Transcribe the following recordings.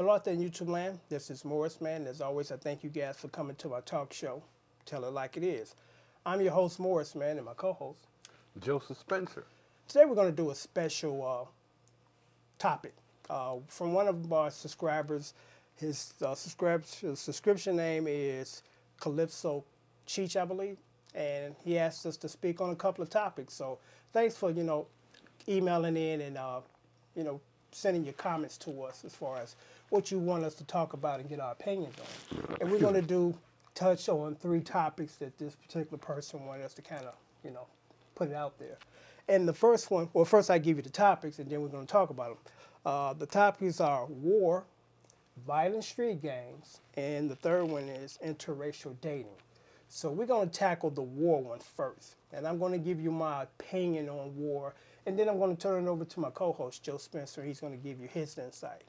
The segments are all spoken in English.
Hello out there in YouTube land. This is Morrisman. As always, I thank you guys for coming to my talk show, Tell It Like It Is. I'm your host, Morrisman, and my co-host, Joseph Spencer. Today we're going to do a special topic from one of our subscribers. His subscription name is Calypso Cheech, I believe, and he asked us to speak on a couple of topics. So thanks for emailing in and sending your comments to us as far as what you want us to talk about and get our opinions on. And we're going to touch on 3 topics that this particular person wanted us to kind of put it out there. And the first one, well, first I give you the topics, and then we're going to talk about them. The topics are war, violent street gangs, and the third one is interracial dating. So we're going to tackle the war one first, and I'm going to give you my opinion on war, and then I'm going to turn it over to my co-host, Joe Spencer. He's going to give you his insight.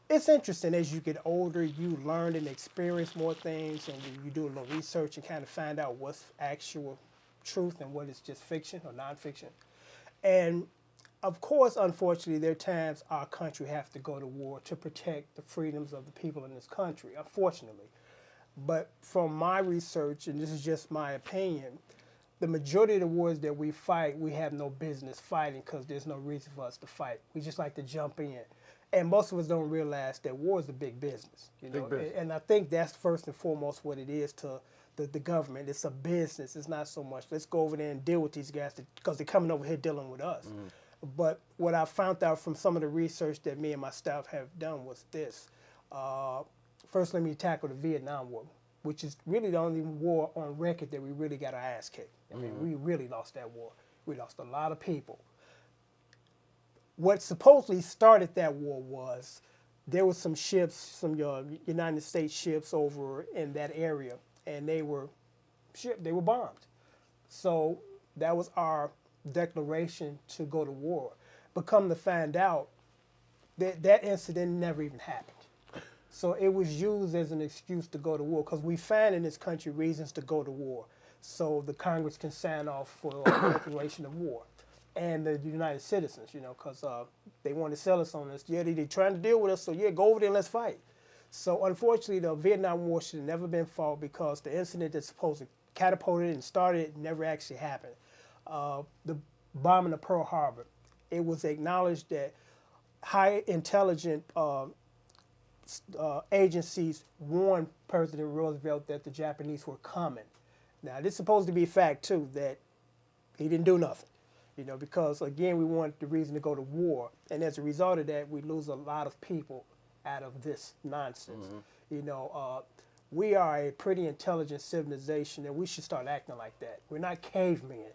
It's interesting as you get older, you learn and experience more things, and you do a little research and kind of find out what's actual truth and what is just fiction or nonfiction. And of course, unfortunately, there are times our country has to go to war to protect the freedoms of the people in this country, unfortunately. But from my research, and this is just my opinion, the majority of the wars that we fight, we have no business fighting because there's no reason for us to fight. We just like to jump in. And most of us don't realize that war is a big business. Big business. And I think that's first and foremost what it is to the government. It's a business. It's not so much, let's go over there and deal with these guys because they're coming over here dealing with us. But what I found out from some of the research that me and my staff have done was this. First, let me tackle the Vietnam War, which is really the only war on record that we really got our ass kicked. I mean, we really lost that war. We lost a lot of people. What supposedly started that war was there were some ships, some United States ships over in that area, and they were bombed. So that was our declaration to go to war. But come to find out that that incident never even happened. So it was used as an excuse to go to war because we find in this country reasons to go to war. So the Congress can sign off for a declaration of war. And the United citizens, because they want to sell us on this. Yeah, they're trying to deal with us, so yeah, go over there and let's fight. So unfortunately, the Vietnam War should have never been fought because the incident that's supposed to catapult it and start it never actually happened. The bombing of Pearl Harbor, it was acknowledged that high intelligent agencies warned President Roosevelt that the Japanese were coming. Now, this is supposed to be a fact, too, that he didn't do nothing, because, again, we want the reason to go to war. And as a result of that, we lose a lot of people out of this nonsense. We are a pretty intelligent civilization, and we should start acting like that. We're not cavemen.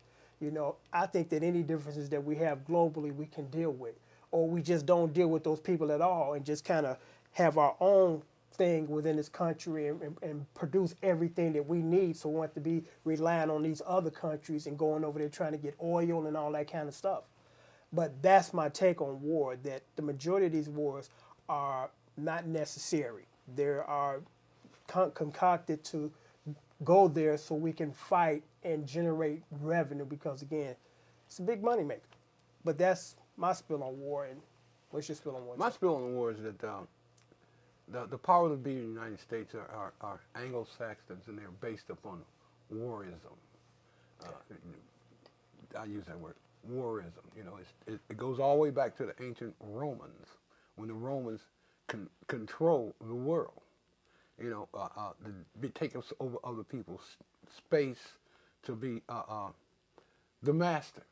I think that any differences that we have globally, we can deal with. Or we just don't deal with those people at all and just kind of have our own thing within this country and produce everything that we need. So we want to be relying on these other countries and going over there trying to get oil and all that kind of stuff. But that's my take on war, that the majority of these wars are not necessary. They are concocted to go there so we can fight and generate revenue because, again, it's a big money maker. But that's my spill on war. And what's your spill on war? My spill on war is that the power to be in the United States are Anglo-Saxons, and they're based upon warism. I use that word, warism. It goes all the way back to the ancient Romans, when the Romans control the world. They take us over other people's space to be the master.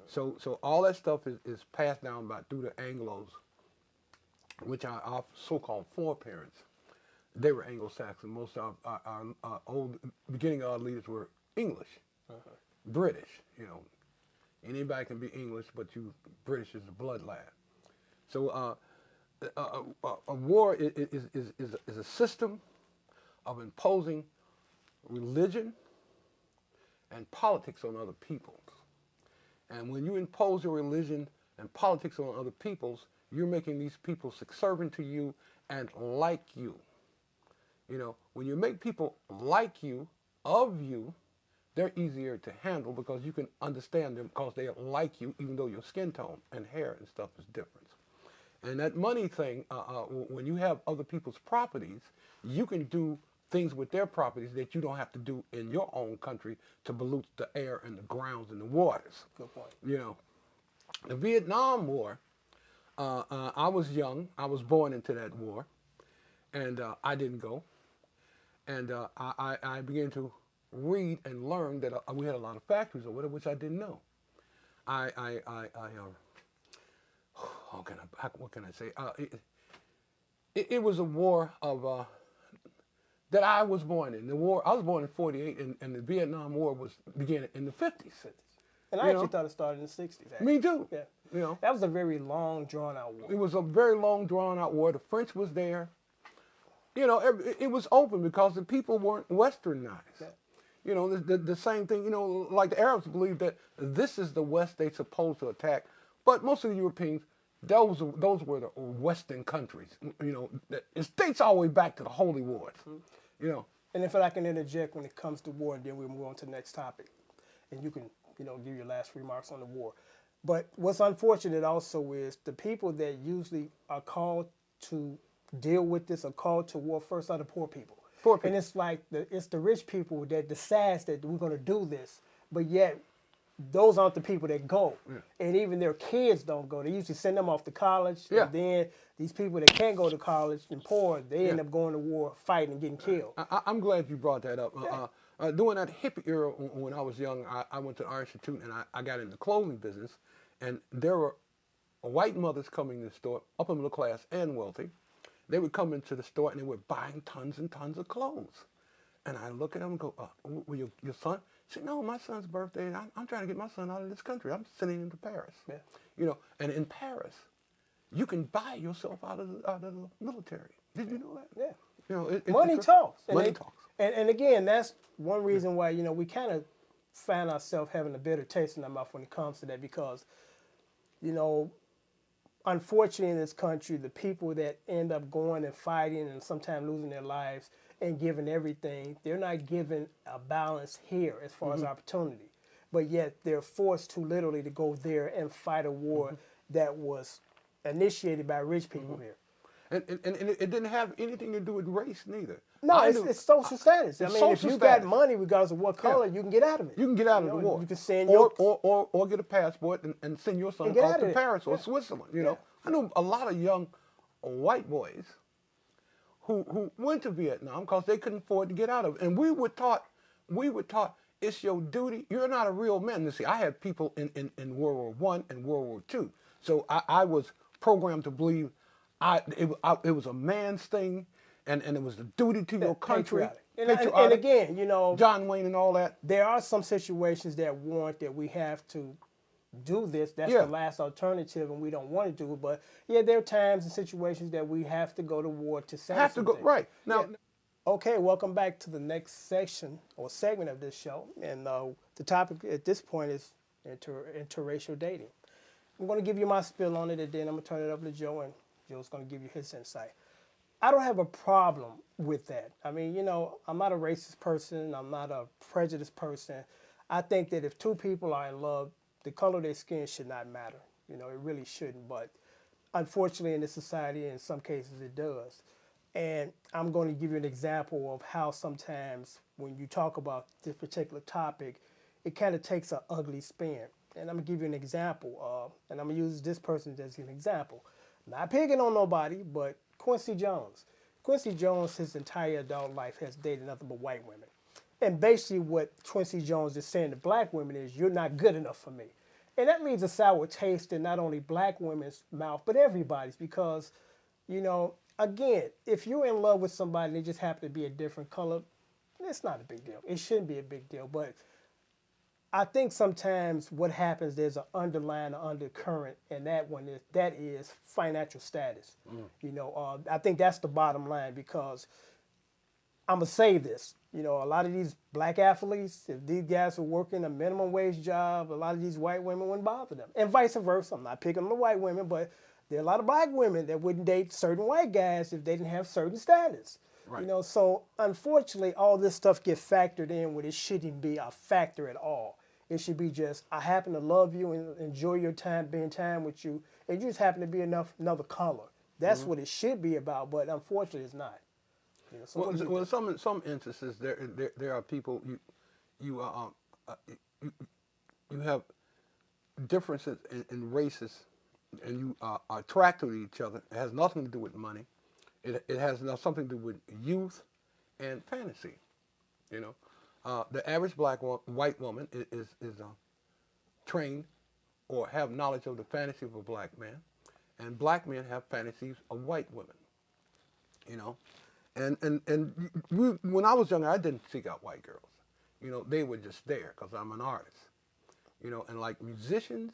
So all that stuff is passed down through the Anglos, which are our so-called foreparents. They were Anglo-Saxon. Most of our old beginning of our leaders were English, British. Anybody can be English, but British is the bloodline. So a war is a system of imposing religion and politics on other peoples. And when you impose your religion and politics on other peoples, you're making these people subservient to you and like you. When you make people like you, of you, they're easier to handle because you can understand them because they like you, even though your skin tone and hair and stuff is different. And that money thing, when you have other people's properties, you can do things with their properties that you don't have to do in your own country to pollute the air and the grounds and the waters. Good point. You know, the Vietnam War, I was young. I was born into that war, and I didn't go. And I began to read and learn that we had a lot of factories over there, which I didn't know. What can I say? It was a war of that I was born in. The war, I was born in '48, and the Vietnam War began in the '50s. And I actually thought it started in the '60s. Actually. Me too. Yeah. You know, that was a very long, drawn-out war. it was a very long, drawn-out war. The French was there. You know, it was open because the people weren't westernized. Yeah. You know, the same thing, you know, like the Arabs believe that this is the West they're supposed to attack. But most of the Europeans, those were the Western countries. You know, it dates all the way back to the Holy Wars. You know. And if I can interject when it comes to war, and then we'll move on to the next topic. And you can, give your last remarks on the war. But what's unfortunate also is the people that usually are called to deal with this or called to war first are the poor people. Poor people. And it's like it's the rich people that decides that we're going to do this, but yet those aren't the people that go. Yeah. And even their kids don't go. They usually send them off to college. Yeah. And then these people that can't go to college and poor, they end up going to war, fighting, and getting killed. I'm glad you brought that up. Yeah. During that hippie era when I was young, I went to the Art Institute and I got in the clothing business. And there were white mothers coming to the store, upper middle class and wealthy. They would come into the store and they were buying tons and tons of clothes. And I look at them and go, well, your son? She said, no, my son's birthday. I'm trying to get my son out of this country. I'm sending him to Paris. Yeah. You know, and in Paris, you can buy yourself out of the military. Did you know that? Yeah. You know, money talks. Money talks. And again, that's one reason why, we kind of find ourselves having a bitter taste in our mouth when it comes to that because, unfortunately in this country, the people that end up going and fighting and sometimes losing their lives and giving everything, they're not given a balance here as far as opportunity. But yet they're forced to literally to go there and fight a war that was initiated by rich people here. And it didn't have anything to do with race neither. No, it's social status. I mean, if you got money, regardless of what color, you can get out of it. You can get out of the war. You can send or get a passport and send your son off to Paris or Switzerland. You know, I know a lot of young white boys who went to Vietnam because they couldn't afford to get out of it. And we were taught it's your duty. You're not a real man. You see, I had people in World War I and World War II. So I was programmed to believe it was a man's thing, and it was the duty to your country. And again, John Wayne and all that. There are some situations that warrant that we have to do this. That's the last alternative, and we don't want to do it. But there are times and situations that we have to go to war to save have to go right now. Okay, welcome back to the next section or segment of this show, and the topic at this point is interracial dating. I'm going to give you my spill on it, and then I'm going to turn it over to Joe, and Joe's going to give you his insight. I don't have a problem with that. I mean, I'm not a racist person. I'm not a prejudiced person. I think that if two people are in love, the color of their skin should not matter. It really shouldn't. But unfortunately, in this society, in some cases, it does. And I'm going to give you an example of how sometimes when you talk about this particular topic, it kind of takes an ugly spin. And I'm going to give you an example. And I'm going to use this person as an example. Not picking on nobody, but Quincy Jones. Quincy Jones, his entire adult life, has dated nothing but white women. And basically what Quincy Jones is saying to black women is, you're not good enough for me. And that leaves a sour taste in not only black women's mouth, but everybody's. Because, again, if you're in love with somebody and they just happen to be a different color, it's not a big deal. It shouldn't be a big deal. But I think sometimes what happens, there's an underlying undercurrent, and that is financial status. I think that's the bottom line, because I'm going to say this. A lot of these black athletes, if these guys were working a minimum wage job, a lot of these white women wouldn't bother them. And vice versa. I'm not picking on the white women, but there are a lot of black women that wouldn't date certain white guys if they didn't have certain status. Right. So unfortunately, all this stuff gets factored in when it shouldn't be a factor at all. It should be just, I happen to love you and enjoy your time, being time with you, and you just happen to be another color. That's what it should be about, but unfortunately it's not. You know, so what do you Well, think? some instances there are people you uh, you, you have differences in races, and you are attracted to each other. It has nothing to do with money. It has something to do with youth and fantasy. You know, the average white woman is trained or have knowledge of the fantasy of a black man, and black men have fantasies of white women. You know, when I was younger, I didn't seek out white girls. You know, they were just there because I'm an artist. You know, and like musicians,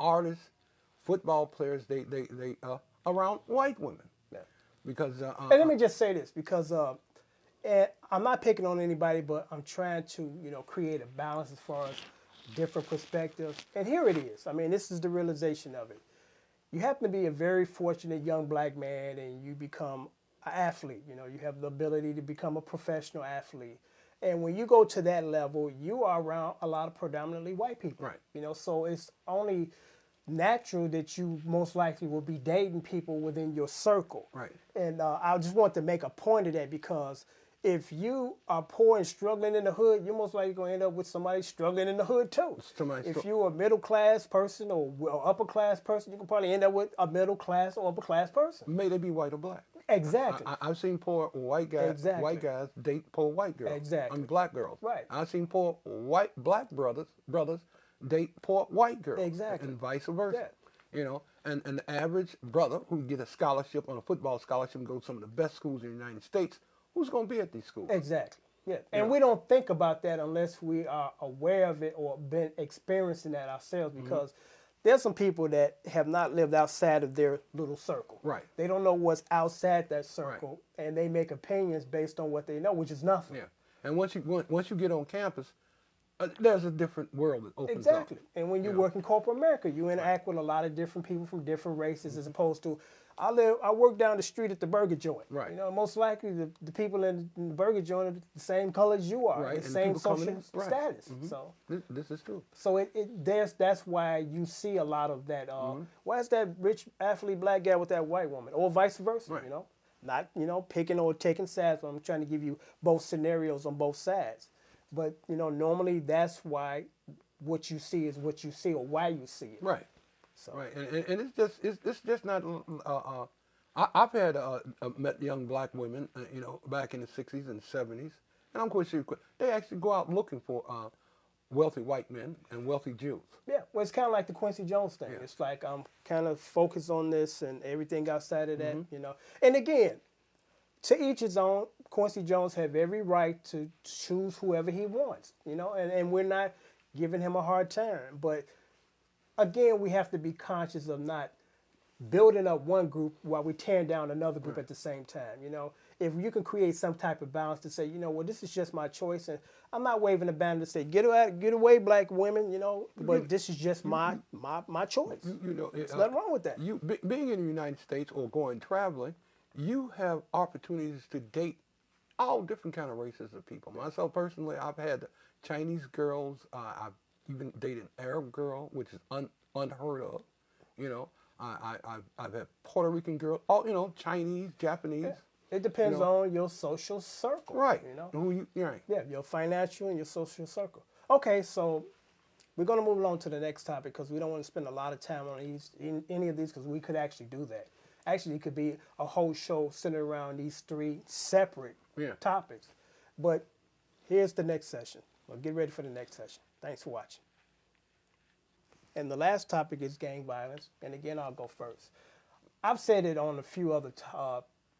artists, football players, they around white women Yeah. because And let me just say this, because and I'm not picking on anybody, but I'm trying to, create a balance as far as different perspectives. And here it is. I mean, this is the realization of it. You happen to be a very fortunate young black man and you become an athlete. You know, you have the ability to become a professional athlete. And when you go to that level, you are around a lot of predominantly white people. Right. You know, so it's only natural that you most likely will be dating people within your circle. Right. And I just want to make a point of that, because if you are poor and struggling in the hood, you're most likely going to end up with somebody struggling in the hood too. If you're a middle class person or upper class person, you can probably end up with a middle class or upper class person. may they be white or black. Exactly. I've seen poor white guys date poor white girls. Exactly. And black girls. Right. I've seen poor black brothers date poor white girls. Exactly. And vice versa. Yeah. You know, and the average brother who get a scholarship on a football scholarship and go to some of the best schools in the United States, who's going to be at these schools? Exactly. Yeah. And we don't think about that unless we are aware of it or been experiencing that ourselves, because there's some people that have not lived outside of their little circle. Right. They don't know what's outside that circle, and they make opinions based on what they know, which is nothing. Yeah. And once you get on campus, there's a different world that opens up. Exactly. And when you work in corporate America, you interact with a lot of different people from different races, as opposed to, I work down the street at the burger joint. Right. You know, most likely the people in the burger joint are the same color as you are, Right. the And same people coming social in. status. Right. So this is true. So that's why you see a lot of that. Why is that rich athlete black guy with that white woman, or vice versa? Right. You know, not picking or taking sides. But I'm trying to give you both scenarios on both sides. But normally that's why what you see is what you see, or why you see it. Right. So. Right. And it's just not. I've had met young black women, back in the '60s and '70s, and I'm quite sure they actually go out looking for wealthy white men and wealthy Jews. Yeah, well, it's kind of like the Quincy Jones thing. Yeah. It's like I'm kind of focused on this and everything outside of that, And again, to each his own. Quincy Jones have every right to choose whoever he wants, and we're not giving him a hard time. But again, we have to be conscious of not building up one group while we're tearing down another group at the same time. If you can create some type of balance to say, well, this is just my choice, and I'm not waving a banner to say, get away, black women, but this is just my choice. There's nothing wrong with that. Being in the United States or going traveling, you have opportunities to date all different kind of races of people. Myself personally, I've had Chinese girls. I've even dated an Arab girl, which is unheard of. I've had Puerto Rican girls. All Chinese, Japanese. Yeah. It depends on your social circle. Right. Right. Yeah, your financial and your social circle. Okay, so we're going to move along to the next topic, because we don't want to spend a lot of time on any of these, because we could actually do that. Actually, it could be a whole show centered around these three separate topics. But here's the next session. Well, get ready for the next session. Thanks for watching. And the last topic is gang violence. And again, I'll go first. I've said it on a few other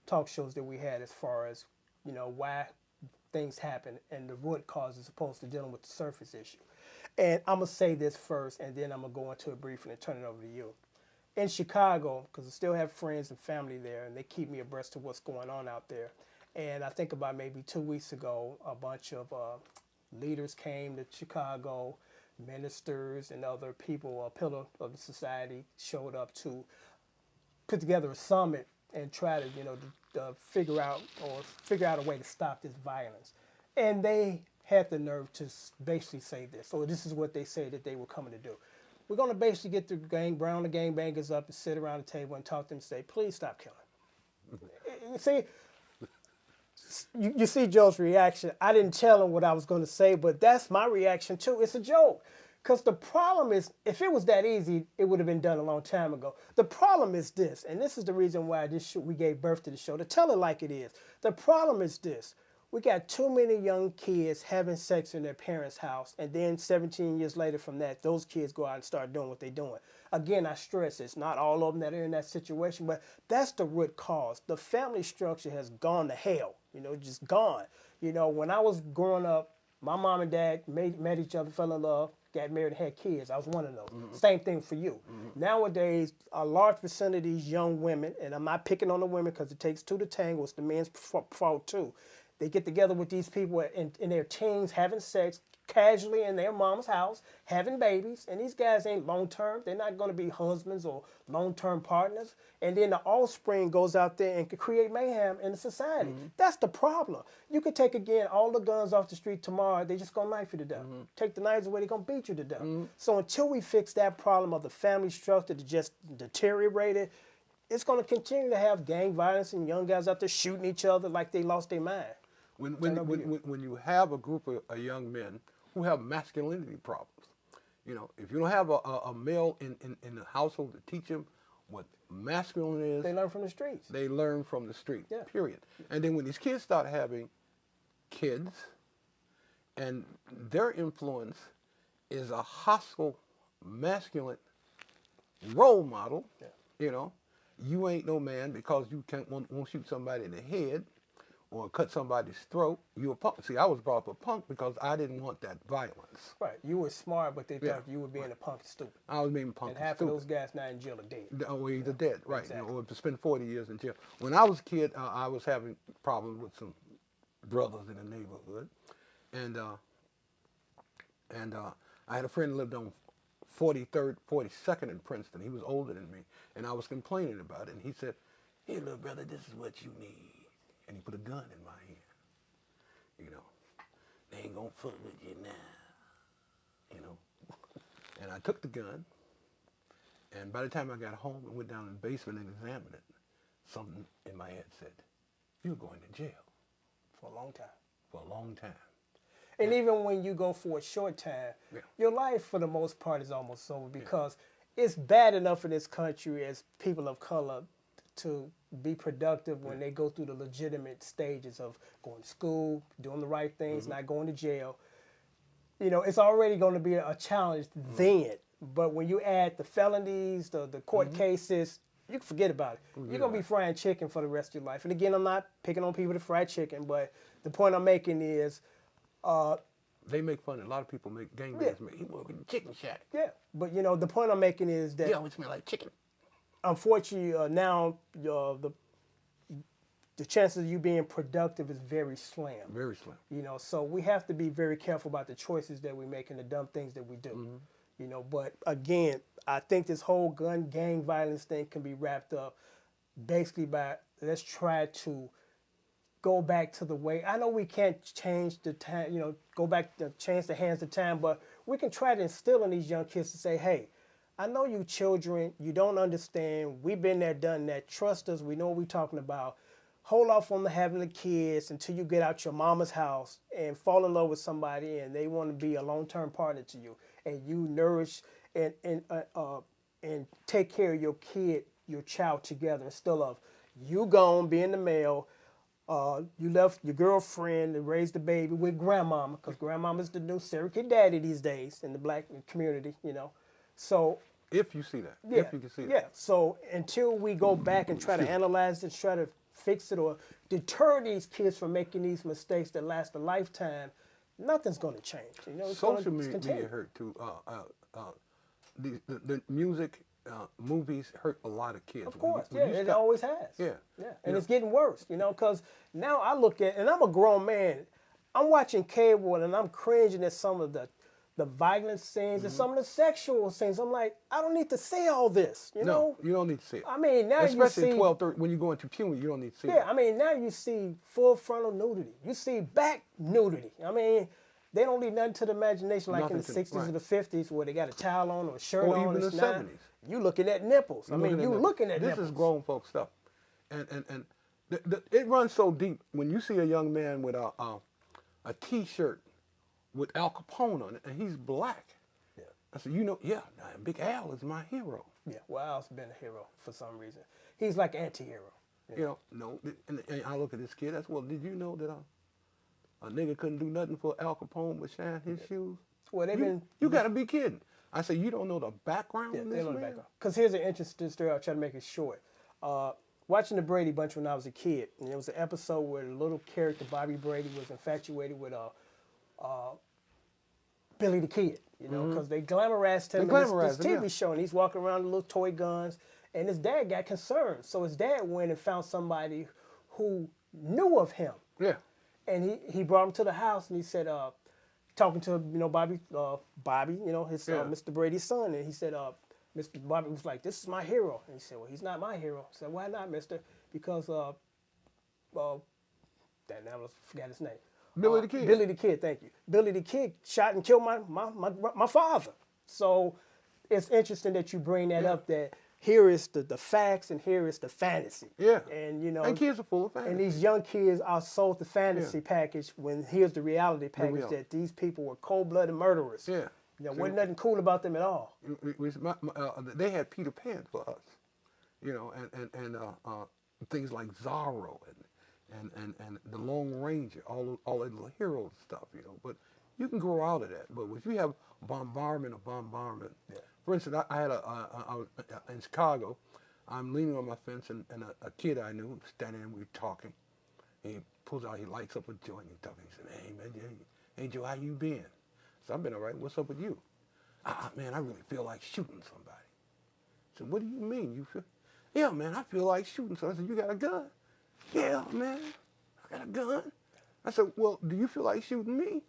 talk shows that we had, as far as, why things happen and the root cause, as opposed to dealing with the surface issue. And I'm going to say this first, and then I'm going to go into it briefly and turn it over to you. In Chicago, because I still have friends and family there, and they keep me abreast of what's going on out there. And I think about maybe 2 weeks ago, a bunch of leaders came to Chicago, ministers and other people, a pillar of the society, showed up to put together a summit and try to, figure out a way to stop this violence. And they had the nerve to basically say this, or this is what they said that they were coming to do. We're going to basically get the round the gangbangers up and sit around the table and talk to them and say, please stop killing. You see, you see Joe's reaction. I didn't tell him what I was going to say, but that's my reaction too. It's a joke. Because the problem is, if it was that easy, it would have been done a long time ago. The problem is this, and this is the reason why we gave birth to the show, to tell it like it is. The problem is this. We got too many young kids having sex in their parents' house, and then 17 years later from that, those kids go out and start doing what they're doing. Again, I stress it's not all of them that are in that situation, but that's the root cause. The family structure has gone to hell, just gone. When I was growing up, my mom and dad met each other, fell in love, got married and had kids. I was one of those. Mm-hmm. Same thing for you. Mm-hmm. Nowadays, a large percent of these young women, and I'm not picking on the women because it takes two to tango, it's the men's fault too. They get together with these people in their teens, having sex casually in their mom's house, having babies, and these guys ain't long-term. They're not going to be husbands or long-term partners. And then the offspring goes out there and can create mayhem in the society. Mm-hmm. That's the problem. You could take, again, all the guns off the street tomorrow. They just going to knife you to death. Mm-hmm. Take the knives away, they're going to beat you to death. Mm-hmm. So until we fix that problem of the family structure that just deteriorated, it's going to continue to have gang violence and young guys out there shooting each other like they lost their mind. When you have a group of young men who have masculinity problems, if you don't have a male in the household to teach them what masculine is, they learn from the streets. They learn from the street, yeah. Period. And then when these kids start having kids, and their influence is a hostile, masculine role model, yeah. You ain't no man because you won't shoot somebody in the head or cut somebody's throat. You a punk. See, I was brought up a punk because I didn't want that violence. Right. You were smart, but they thought you were being a punk and stupid. I was being punk and half stupid. of those guys now in jail are dead. Oh, either dead, right. Exactly. Or to spend 40 years in jail. When I was a kid, I was having problems with some brothers in the neighborhood. And I had a friend who lived on 43rd, 42nd in Princeton. He was older than me. And I was complaining about it. And he said, "Hey, little brother, this is what you need." And he put a gun in my hand. They ain't gonna fuck with you now. And I took the gun, and by the time I got home and went down in the basement and examined it, something in my head said, "You're going to jail." For a long time. For a long time. And even when you go for a short time, your life for the most part is almost over because it's bad enough in this country as people of color to be productive when they go through the legitimate stages of going to school, doing the right things, not going to jail. It's already going to be a challenge then. But when you add the felonies, the court cases, you can forget about it. You're going to be frying chicken for the rest of your life. And again, I'm not picking on people that fry chicken, but the point I'm making is... they make fun. A lot of people make gangbangers. He work in the chicken shack. Yeah, but the point I'm making is that... He always smell like chicken. Unfortunately, now the chances of you being productive is very slim. Very slim. So we have to be very careful about the choices that we make and the dumb things that we do. But again, I think this whole gun gang violence thing can be wrapped up basically by let's try to go back to the way. I know we can't change the time, go back to change the hands of time, but we can try to instill in these young kids to say, hey, I know you children, you don't understand. We've been there, done that. Trust us. We know what we're talking about. Hold off on having the kids until you get out your mama's house and fall in love with somebody and they want to be a long-term partner to you. And you nourish and take care of your kid, your child together instead of you gone being the male. You left your girlfriend and raised the baby with grandmama because grandmama's the new surrogate daddy these days in the black community, So if you see that, if you can see that. Yeah, so until we go back and try to analyze this, try to fix it or deter these kids from making these mistakes that last a lifetime, nothing's going to change. Social media hurt too. The music, movies hurt a lot of kids. Of course, it always has. Yeah. And it's getting worse, because now I look at, and I'm a grown man, I'm watching cable and I'm cringing at some of the violent scenes and some of the sexual scenes. I'm like, I don't need to see all this, No, you don't need to see it. I mean, now especially you see... 12, 13, when you go into puberty, you don't need to see it. Yeah, I mean, now you see full frontal nudity. You see back nudity. I mean, they don't leave nothing to the imagination like in the Nothing to- 60s or right. the 50s where they got a towel on or a shirt Or on. even and the it's not- 70s. You looking at nipples. I mean, you looking at this nipples. is grown folk stuff, and it runs so deep. When you see a young man with a T-shirt with Al Capone on it, and he's black, Yeah. I said, you know, yeah, Big Al is my hero. Yeah, well, Al's been a hero for some reason. He's like anti-hero. You know, no, and I look at this kid. That's well. Did you know that a nigga couldn't do nothing for Al Capone but shine his shoes? Well, they've been... You got to be kidding. I said, you don't know the background Yeah, of they this don't man? back up. Because here's an interesting story. I'll try to make it short. Watching the Brady Bunch when I was a kid, and there was an episode where the little character Bobby Brady was infatuated with Billy the Kid, you know, because they glamorized him in this TV show, and he's walking around with little toy guns, and his dad got concerned. So his dad went and found somebody who knew of him. Yeah. And he brought him to the house, and he said, talking to, you know, Bobby, you know, his Mr. Brady's son, and he said, Mr. Bobby was like, this is my hero. And he said, well, he's not my hero. I said, why not, mister? Because, now I forgot his name. Billy the Kid. Billy the Kid, thank you. Billy the Kid shot and killed my father. So it's interesting that you bring that up, that here is the facts and here is the fantasy. Yeah. And, you know. And kids are full of fantasy. And these young kids are sold the fantasy package when here's the reality package that these people were cold-blooded murderers. Yeah. You know, wasn't nothing cool about them at all. They had Peter Pan for us, you know, and things like Zorro and the Lone Ranger, all the little hero stuff, you know. But you can grow out of that. But if you have bombardment, for instance, I had I was in Chicago. I'm leaning on my fence, and a kid I knew was standing there, and we were talking. And he pulls out, he lights up a joint and stuff. He said, hey, man, hey, Joe, how you been? So I've been all right. What's up with you? Man, I really feel like shooting somebody. I said, what do you mean? You feel? Yeah, man, I feel like shooting somebody. I said, you got a gun? Yeah, man, I got a gun. I said, well, do you feel like shooting me?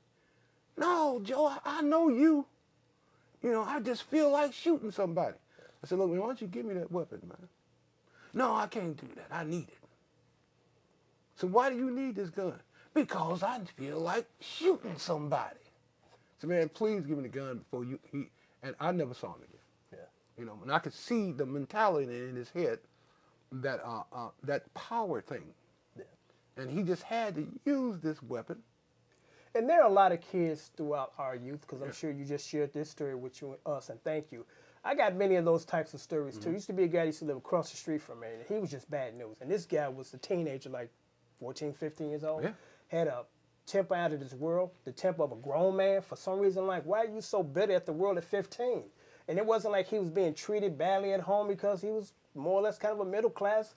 No, Joe, I know you. You know, I just feel like shooting somebody. I said, look, man, why don't you give me that weapon, man? No, I can't do that. I need it. So why do you need this gun? Because I feel like shooting somebody. So, man, please give me the gun before and I never saw him again. Yeah. You know, and I could see the mentality in his head, that power thing. Yeah. And he just had to use this weapon. And there are a lot of kids throughout our youth, because I'm sure you just shared this story with us, and thank you. I got many of those types of stories, too. Used to be a guy that used to live across the street from me, and he was just bad news. And this guy was a teenager, like 14, 15 years old. Yeah. Had a temper out of this world, the temper of a grown man. For some reason, like, why are you so bitter at the world at 15? And it wasn't like he was being treated badly at home, because he was more or less kind of a middle-class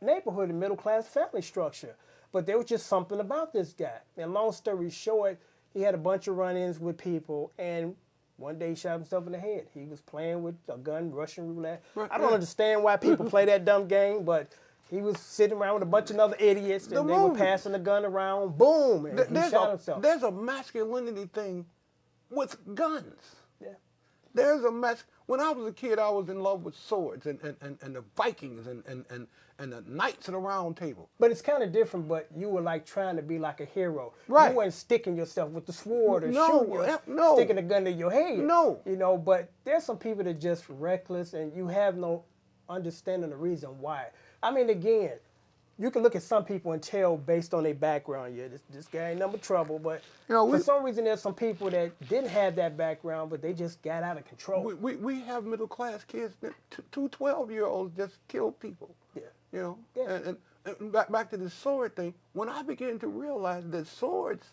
neighborhood, a middle-class family structure. But there was just something about this guy. And long story short, he had a bunch of run-ins with people, and one day he shot himself in the head. He was playing with a gun, Russian roulette. Right, I don't understand why people play that dumb game, but he was sitting around with a bunch of other idiots, and they were passing the gun around, boom, and he shot himself. There's a masculinity thing with guns. Yeah. There's a when I was a kid, I was in love with swords and the Vikings and the knights of the round table. But it's kind of different, but you were like trying to be like a hero. Right. You weren't sticking yourself with the sword or no, sticking a gun to your head. No. You know, but there's some people that are just reckless, and you have no understanding the reason why. I mean, again, you can look at some people and tell based on their background, yeah, this guy ain't number trouble. But for some reason, there's some people that didn't have that background, but they just got out of control. We have middle class kids. Two 12-year-olds just kill people. Yeah. You know. Yeah. And back to the sword thing. When I began to realize that swords,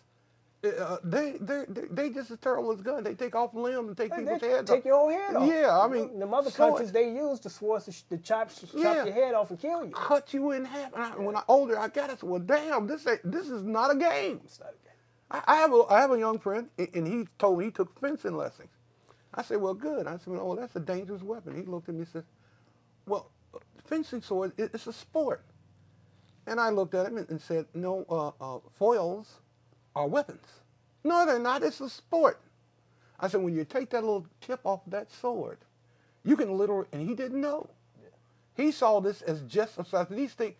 they just as terrible as guns. They take off limbs and take people's heads off. Take your whole head off. Yeah, I mean, in the other countries, they use the swords to chop your head off and kill you. Cut you in half. And when I older, I got it. Well, damn, this is not a game. It's not a game. I have a young friend, and he told me he took fencing lessons. I said, well, good. I said, well, that's a dangerous weapon. He looked at me and said, well, fencing sword, it's a sport. And I looked at him and said, no, foils are weapons. No, they're not. It's a sport. I said, when you take that little tip off that sword, you can literally, and he didn't know. Yeah. He saw this as just these things.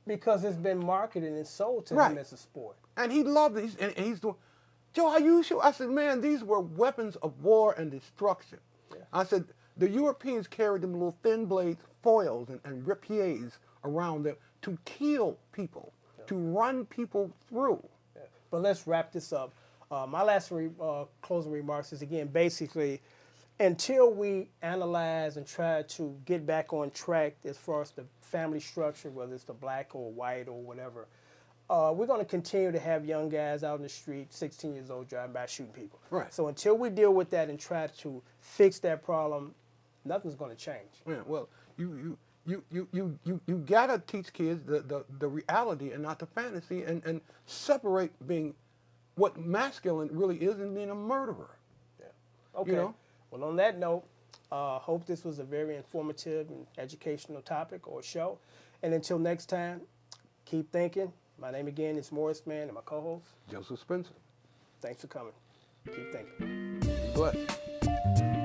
Because it's been marketed and sold to him as a sport. And he loved it. And he's doing, Joe, are you sure? I said, man, these were weapons of war and destruction. Yeah. I said, the Europeans carried them little thin blades, foils, and rapiers around them to kill people, to run people through. Yeah. But let's wrap this up. My last closing remarks is, again, basically, until we analyze and try to get back on track as far as the family structure, whether it's the black or white or whatever, we're going to continue to have young guys out in the street, 16 years old, driving by shooting people. Right. So until we deal with that and try to fix that problem, nothing's going to change. Yeah, well, you gotta teach kids the reality and not the fantasy, and separate being what masculine really is and being a murderer. Yeah. Okay. You know? Well, on that note, hope this was a very informative and educational topic or show. And until next time, keep thinking. My name again is Morrisman, and my co-host, Joseph Spencer. thanks for coming. Keep thinking. Be blessed.